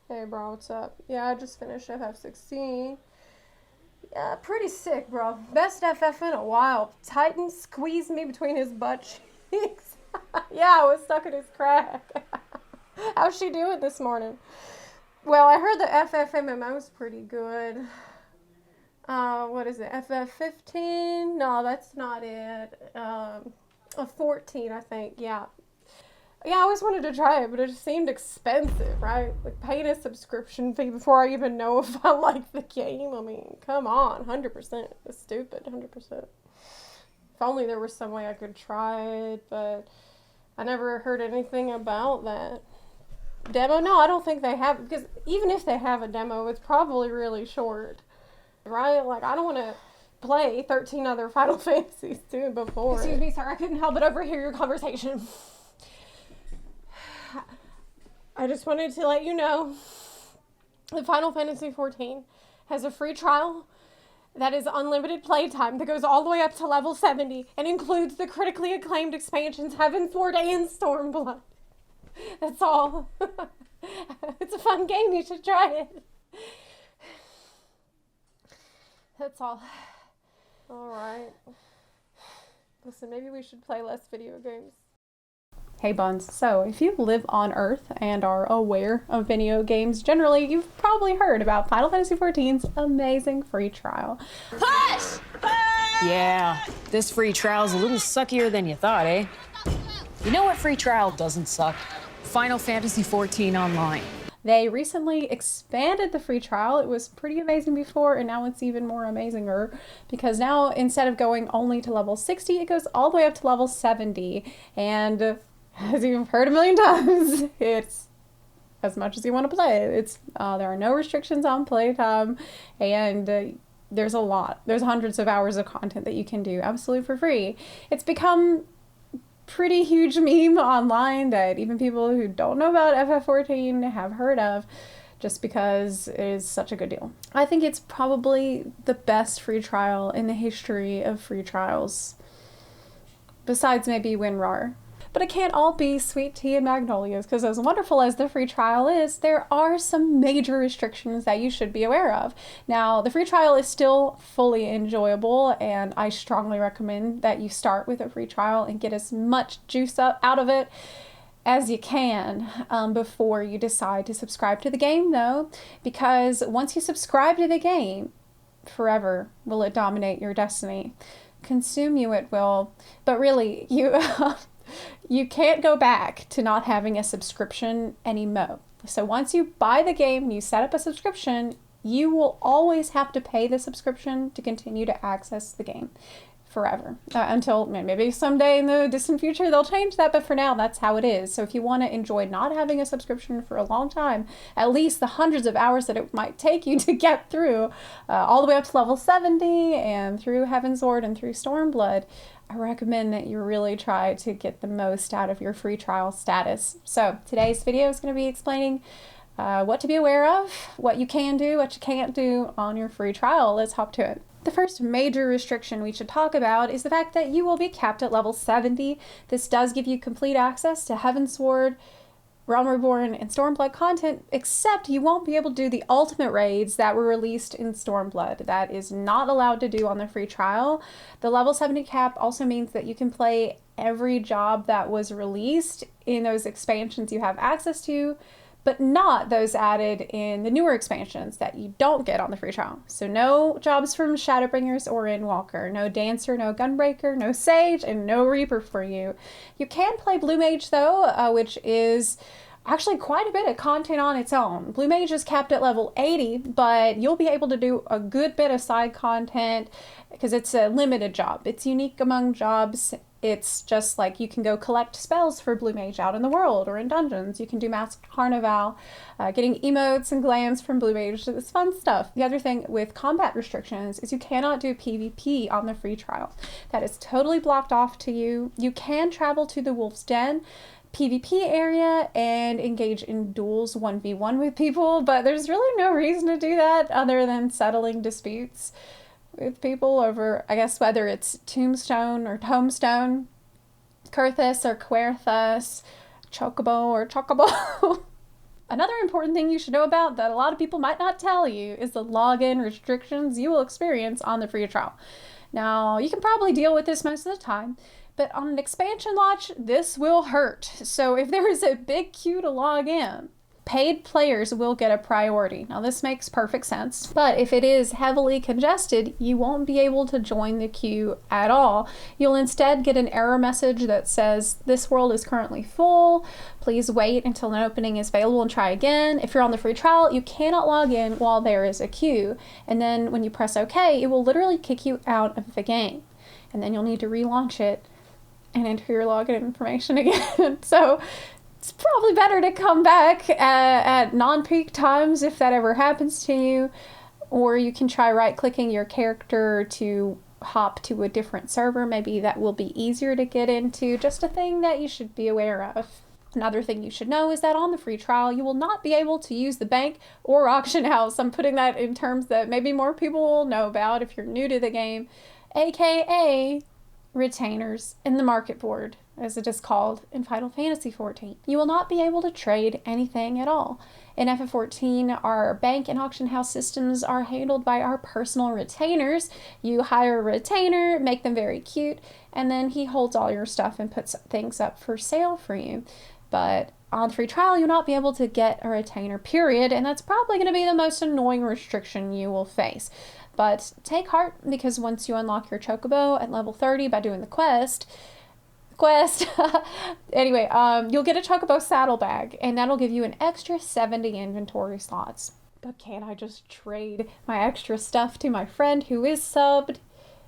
Hey bro, what's up? Yeah, I just finished FF16. Yeah, pretty sick, bro. Best FF in a while. Titan squeezed me between his butt cheeks. Yeah, I was stuck in his crack. How's she doing this morning? Well, I heard the FF MMO's pretty good. What is it? FF15? No, that's not it. 14, I think. Yeah. Yeah, I always wanted to try it, but it just seemed expensive, right? Like paying a subscription fee before I even know if I like the game. I mean, come on, 100%. It's stupid, 100%. If only there was some way I could try it, but I never heard anything about that. Demo? No, I don't think they have, because even if they have a demo, it's probably really short, right? Like, I don't want to play 13 other Final Fantasies too before. Excuse me, sir, I couldn't help but overhear your conversation. I just wanted to let you know that Final Fantasy XIV has a free trial that is unlimited playtime that goes all the way up to level 70 and includes the critically acclaimed expansions Heavensward and Stormblood. That's all. It's a fun game. You should try it. That's all. All right. Listen, maybe we should play less video games. Hey Buns, so if you live on Earth and are aware of video games generally, you've probably heard about Final Fantasy XIV's amazing free trial. Push! Yeah, this free trial's a little suckier than you thought, eh? You know what free trial doesn't suck? Final Fantasy XIV Online. They recently expanded the free trial. It was pretty amazing before, and now it's even more amazinger because now instead of going only to level 60, it goes all the way up to level 70. And as you've heard a million times, it's as much as you want to play it. It's there are no restrictions on playtime, and there's a lot. There's hundreds of hours of content that you can do absolutely for free. It's become pretty huge meme online that even people who don't know about FF14 have heard of just because it is such a good deal. I think it's probably the best free trial in the history of free trials, besides maybe WinRAR. But it can't all be sweet tea and magnolias, because as wonderful as the free trial is, there are some major restrictions that you should be aware of. Now, the free trial is still fully enjoyable, and I strongly recommend that you start with a free trial and get as much juice out of it as you can before you decide to subscribe to the game, though, because once you subscribe to the game, forever will it dominate your destiny. Consume you it will, but really, you can't go back to not having a subscription anymore. So once you buy the game and you set up a subscription, you will always have to pay the subscription to continue to access the game forever. Until maybe someday in the distant future they'll change that, but for now that's how it is. So if you want to enjoy not having a subscription for a long time, at least the hundreds of hours that it might take you to get through all the way up to level 70 and through Heavensward and through Stormblood, I recommend that you really try to get the most out of your free trial status. So today's video is going to be explaining what to be aware of, what you can do, what you can't do on your free trial. Let's hop to it. The first major restriction we should talk about is the fact that you will be capped at level 70. This does give you complete access to Heavensward, Realm Reborn, and Stormblood content, except you won't be able to do the ultimate raids that were released in Stormblood. That is not allowed to do on the free trial. The level 70 cap also means that you can play every job that was released in those expansions you have access to, but not those added in the newer expansions that you don't get on the free trial. So no jobs from Shadowbringers or Endwalker, no Dancer, no Gunbreaker, no Sage, and no Reaper for you. You can play Blue Mage though, which is actually quite a bit of content on its own. Blue Mage is capped at level 80, but you'll be able to do a good bit of side content because it's a limited job. It's unique among jobs. It's just like you can go collect spells for Blue Mage out in the world or in dungeons. You can do Masked Carnival, getting emotes and glands from Blue Mage. It's fun stuff. The other thing with combat restrictions is you cannot do PvP on the free trial. That is totally blocked off to you. You can travel to the Wolf's Den PvP area and engage in duels 1v1 with people, but there's really no reason to do that other than settling disputes with people over, I guess, whether it's Tombstone or Tomestone, Kurthus or Querthus, Chocobo or Chocobo. Another important thing you should know about that a lot of people might not tell you is the login restrictions you will experience on the free trial. Now, you can probably deal with this most of the time, but on an expansion launch, this will hurt. So if there is a big queue to log in, paid players will get a priority. Now, this makes perfect sense, but if it is heavily congested, you won't be able to join the queue at all. You'll instead get an error message that says, "This world is currently full. Please wait until an opening is available and try again." If you're on the free trial, you cannot log in while there is a queue. And then when you press OK, it will literally kick you out of the game. And then you'll need to relaunch it and enter your login information again. So it's probably better to come back at non-peak times if that ever happens to you, or you can try right-clicking your character to hop to a different server. Maybe that will be easier to get into. Just a thing that you should be aware of. Another thing you should know is that on the free trial, you will not be able to use the bank or auction house. I'm putting that in terms that maybe more people will know about if you're new to the game, aka retainers in the market board, as it is called in Final Fantasy XIV. You will not be able to trade anything at all. In FF14, our bank and auction house systems are handled by our personal retainers. You hire a retainer, make them very cute, and then he holds all your stuff and puts things up for sale for you. But on free trial, you'll not be able to get a retainer, period, and that's probably going to be the most annoying restriction you will face. But take heart, because once you unlock your chocobo at level 30 by doing the quest, anyway, you'll get a chocobo saddlebag, and that'll give you an extra 70 inventory slots. But can't I just trade my extra stuff to my friend who is subbed?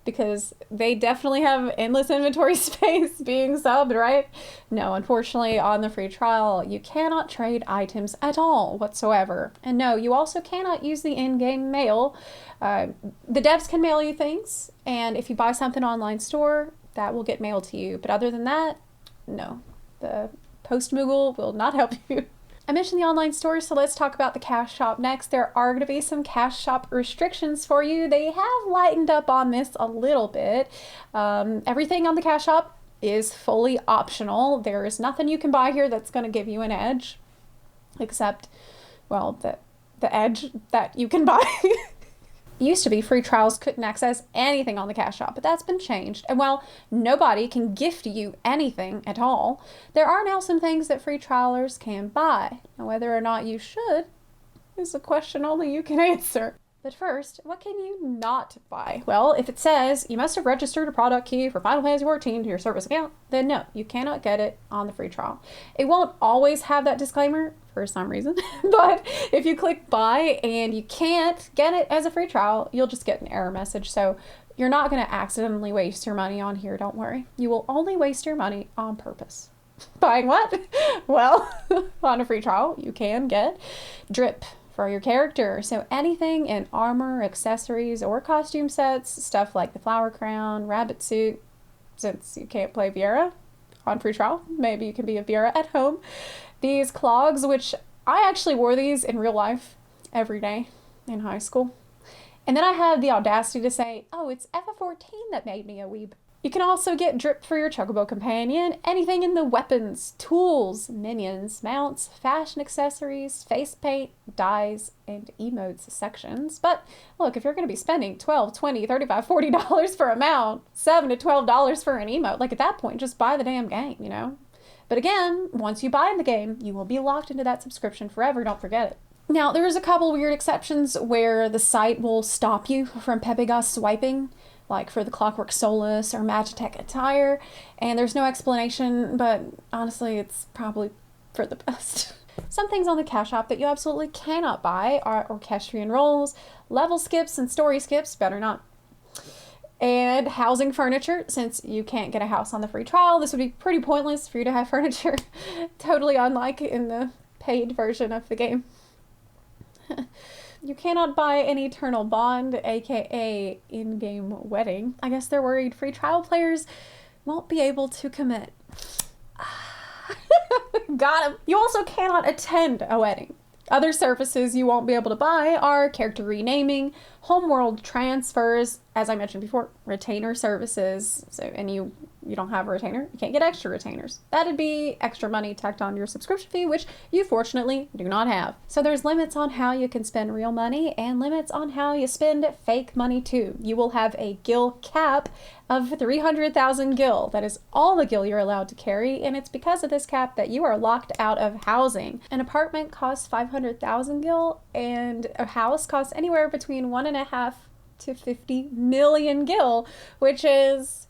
Because they definitely have endless inventory space being subbed, right? No, unfortunately, on the free trial, you cannot trade items at all whatsoever. And no, you also cannot use the in-game mail. The devs can mail you things, and if you buy something online store, that will get mailed to you. But other than that, no. The post-Moogle will not help you. I mentioned the online store, so let's talk about the cash shop next. There are going to be some cash shop restrictions for you. They have lightened up on this a little bit. Everything on the cash shop is fully optional. There is nothing you can buy here that's going to give you an edge, except, well, the edge that you can buy. It used to be free trials couldn't access anything on the cash shop, but that's been changed. And while nobody can gift you anything at all, there are now some things that free trialers can buy. Now, whether or not you should is a question only you can answer. But first, what can you not buy? Well, if it says you must have registered a product key for Final Fantasy XIV to your service account, then no, you cannot get it on the free trial. It won't always have that disclaimer for some reason, but if you click buy and you can't get it as a free trial, you'll just get an error message. So you're not going to accidentally waste your money on here, don't worry. You will only waste your money on purpose. Buying what? Well, on a free trial, you can get drip for your character. So anything in armor, accessories, or costume sets, stuff like the flower crown, rabbit suit, since you can't play Viera on free trial, maybe you can be a Viera at home. These clogs, which I actually wore these in real life every day in high school. And then I had the audacity to say, oh, it's FF14 that made me a weeb. You can also get drip for your Chocobo companion, anything in the weapons, tools, minions, mounts, fashion accessories, face paint, dyes, and emotes sections. But look, if you're going to be spending $12, $20, $35, $40 for a mount, $7 to $12 for an emote, like at that point, just buy the damn game, you know? But again, once you buy the game, you will be locked into that subscription forever, don't forget it. Now, there's a couple weird exceptions where the site will stop you from Pepegas swiping, like for the Clockwork Solace or Magitech attire, and there's no explanation, but honestly, it's probably for the best. Some things on the cash shop that you absolutely cannot buy are orchestrion rolls, level skips and story skips, better not, and housing furniture. Since you can't get a house on the free trial, this would be pretty pointless for you to have furniture, totally unlike in the paid version of the game. You cannot buy an eternal bond, aka in-game wedding. I guess they're worried free trial players won't be able to commit. Got him. You also cannot attend a wedding. Other services you won't be able to buy are character renaming, homeworld transfers, as I mentioned before, retainer services. So, and you don't have a retainer, you can't get extra retainers. That'd be extra money tacked on your subscription fee, which you fortunately do not have. So there's limits on how you can spend real money and limits on how you spend fake money too. You will have a gil cap of 300,000 gil. That is all the gil you're allowed to carry, and it's because of this cap that you are locked out of housing. An apartment costs 500,000 gil, and a house costs anywhere between 1.5 to 50 million gil, which is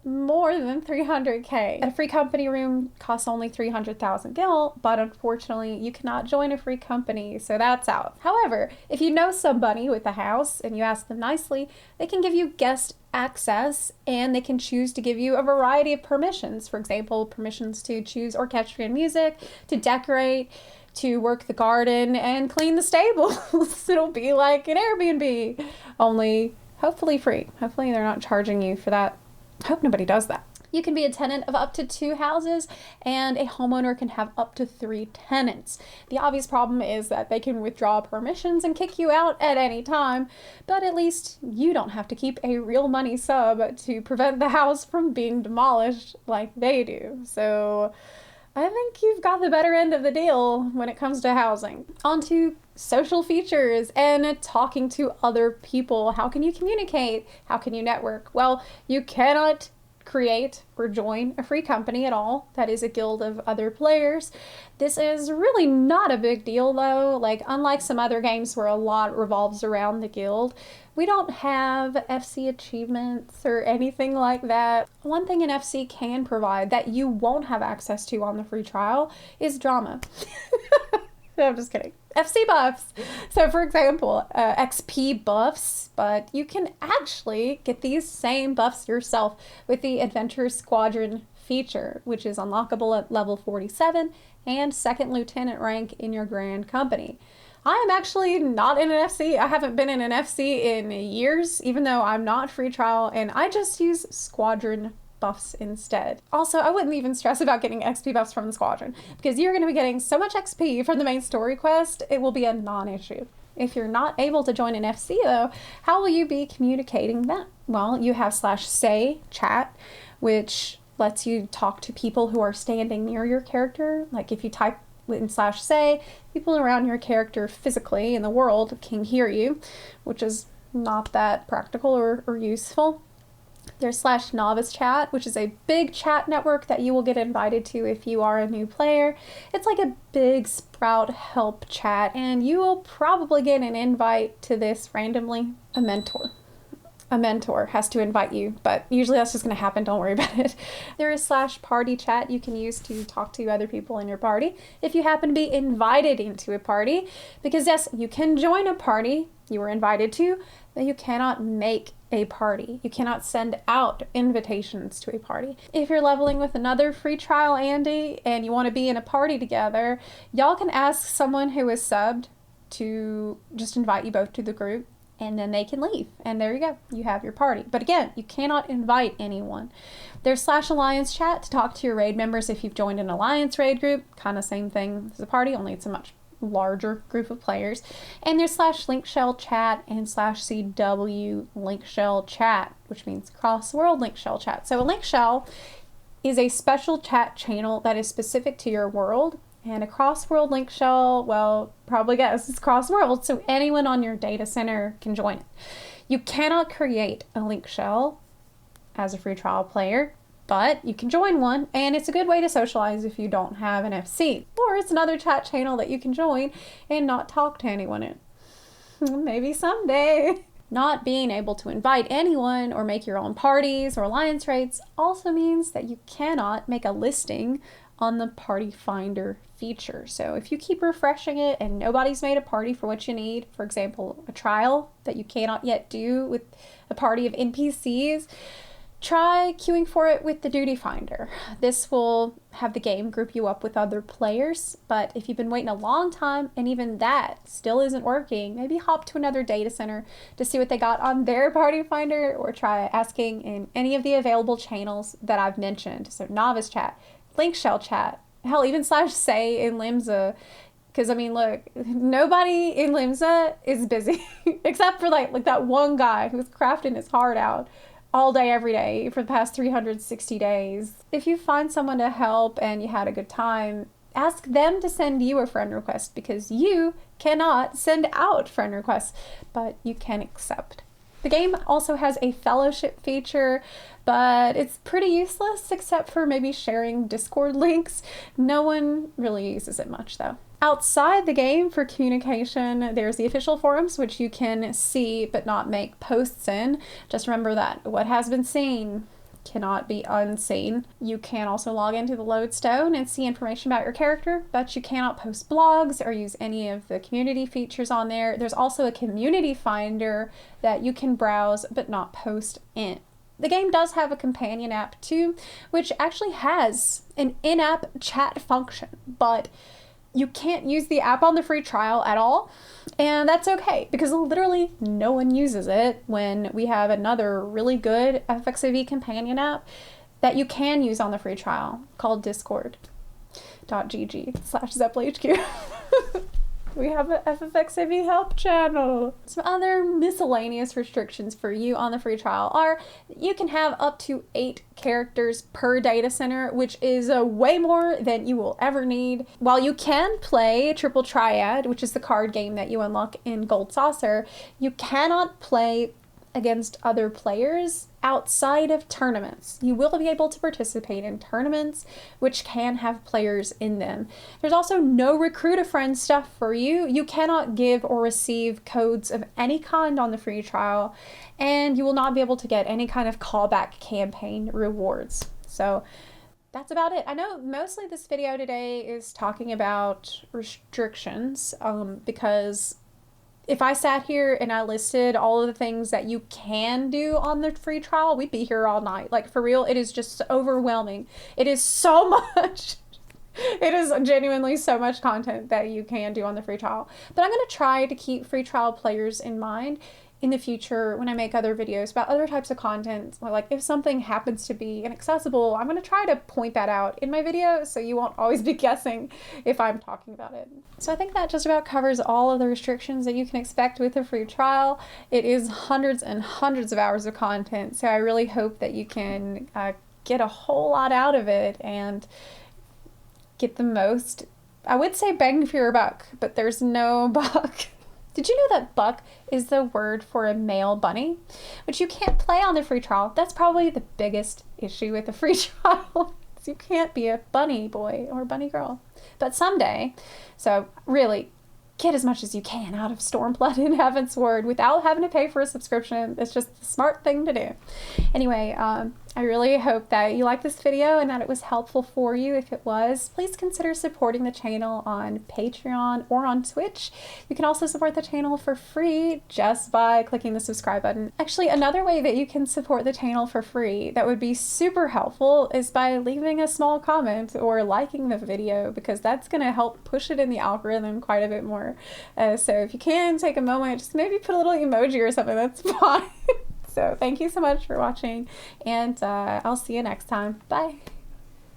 more than 300K. A free company room costs only 300,000 gil, but unfortunately you cannot join a free company, so that's out. However, if you know somebody with a house and you ask them nicely, they can give you guest access, and they can choose to give you a variety of permissions. For example, permissions to choose orchestrion music, to decorate, to work the garden, and clean the stables. It'll be like an Airbnb, only hopefully free. Hopefully they're not charging you for that. I hope nobody does that. You can be a tenant of up to 2 houses, and a homeowner can have up to 3 tenants. The obvious problem is that they can withdraw permissions and kick you out at any time, but at least you don't have to keep a real money sub to prevent the house from being demolished like they do. So I think you've got the better end of the deal when it comes to housing. On to social features and talking to other people. How can you communicate? How can you network? Well, you cannot create or join a free company at all that is a guild of other players. This is really not a big deal though. Like, unlike some other games where a lot revolves around the guild, we don't have FC achievements or anything like that. One thing an FC can provide that you won't have access to on the free trial is drama. No, I'm just kidding. FC buffs. So for example, XP buffs, but you can actually get these same buffs yourself with the Adventure Squadron feature, which is unlockable at level 47 and 2nd lieutenant rank in your grand company. I am actually not in an FC. I haven't been in an FC in years, even though I'm not free trial, and I just use squadron buffs instead. Also, I wouldn't even stress about getting XP buffs from the squadron, because you're going to be getting so much XP from the main story quest, it will be a non-issue. If you're not able to join an FC though, how will you be communicating that? Well, you have /say chat, which lets you talk to people who are standing near your character. Like if you type in /say, people around your character physically in the world can hear you, which is not that practical or useful. There's /novice chat, which is a big chat network that you will get invited to if you are a new player. It's like a big Sprout help chat, and you will probably get an invite to this randomly. A mentor has to invite you, but usually that's just going to happen. Don't worry about it. There is /party chat you can use to talk to other people in your party if you happen to be invited into a party, because yes, you can join a party you were invited to, but you cannot make a party. You cannot send out invitations to a party. If you're leveling with another free trial Andy and you want to be in a party together, y'all can ask someone who is subbed to just invite you both to the group, and then they can leave. And there you go. You have your party. But again, you cannot invite anyone. There's /alliance chat to talk to your raid members if you've joined an alliance raid group. Kind of same thing as a party, only it's a much larger group of players. And there's /link shell chat and /CW link shell chat, which means cross-world link shell chat. So a link shell is a special chat channel that is specific to your world. And a cross-world link shell, well, probably guess it's cross-world, so anyone on your data center can join it. You cannot create a link shell as a free trial player, but you can join one, and it's a good way to socialize if you don't have an FC. Or it's another chat channel that you can join and not talk to anyone in. Maybe someday. Not being able to invite anyone or make your own parties or alliance raids also means that you cannot make a listing on the party finder feature. So if you keep refreshing it and nobody's made a party for what you need, for example, a trial that you cannot yet do with a party of NPCs, try queuing for it with the duty finder. This will have the game group you up with other players, but if you've been waiting a long time and even that still isn't working, maybe hop to another data center to see what they got on their party finder, or try asking in any of the available channels that I've mentioned. So novice chat, link shell chat, hell, even /say in Limsa, Because, I mean, look, nobody in Limsa is busy except for like that one guy who's crafting his heart out all day, every day for the past 360 days. If you find someone to help and you had a good time, ask them to send you a friend request, because you cannot send out friend requests, but you can accept. The game also has a fellowship feature, but it's pretty useless except for maybe sharing Discord links. No one really uses it much though. Outside the game for communication, there's the official forums, which you can see but not make posts in. Just remember that what has been seen cannot be unseen. You can also log into the Lodestone and see information about your character, but you cannot post blogs or use any of the community features on there. There's also a community finder that you can browse but not post in. The game does have a companion app too, which actually has an in-app chat function, but you can't use the app on the free trial at all, and that's okay because literally no one uses it when we have another really good FFXIV companion app that you can use on the free trial called discord.gg/ZeppelHQ. We have an FFXIV help channel. Some other miscellaneous restrictions for you on the free trial are you can have up to 8 characters per data center, which is way more than you will ever need. While you can play Triple Triad, which is the card game that you unlock in Gold Saucer, you cannot play against other players outside of tournaments. You will be able to participate in tournaments which can have players in them. There's also no recruit a friend stuff for you. You cannot give or receive codes of any kind on the free trial, and you will not be able to get any kind of callback campaign rewards. So that's about it. I know mostly this video today is talking about restrictions because if I sat here and I listed all of the things that you can do on the free trial, we'd be here all night. Like, for real, it is just overwhelming. It is so much. It is genuinely so much content that you can do on the free trial. But I'm going to try to keep free trial players in mind in the future when I make other videos about other types of content. Like, if something happens to be inaccessible, I'm going to try to point that out in my video so you won't always be guessing if I'm talking about it. So I think that just about covers all of the restrictions that you can expect with a free trial. It is hundreds and hundreds of hours of content, so I really hope that you can get a whole lot out of it and get the most, I would say bang for your buck, but there's no buck. Did you know that buck is the word for a male bunny, which you can't play on the free trial? That's probably the biggest issue with the free trial. You can't be a bunny boy or bunny girl. But someday, so really, get as much as you can out of Stormblood and Heavensward without having to pay for a subscription. It's just the smart thing to do. Anyway, I really hope that you liked this video and that it was helpful for you. If it was, please consider supporting the channel on Patreon or on Twitch. You can also support the channel for free just by clicking the subscribe button. Actually, another way that you can support the channel for free that would be super helpful is by leaving a small comment or liking the video, because that's going to help push it in the algorithm quite a bit more. So if you can take a moment, just maybe put a little emoji or something, that's fine. So thank you so much for watching, and I'll see you next time. Bye.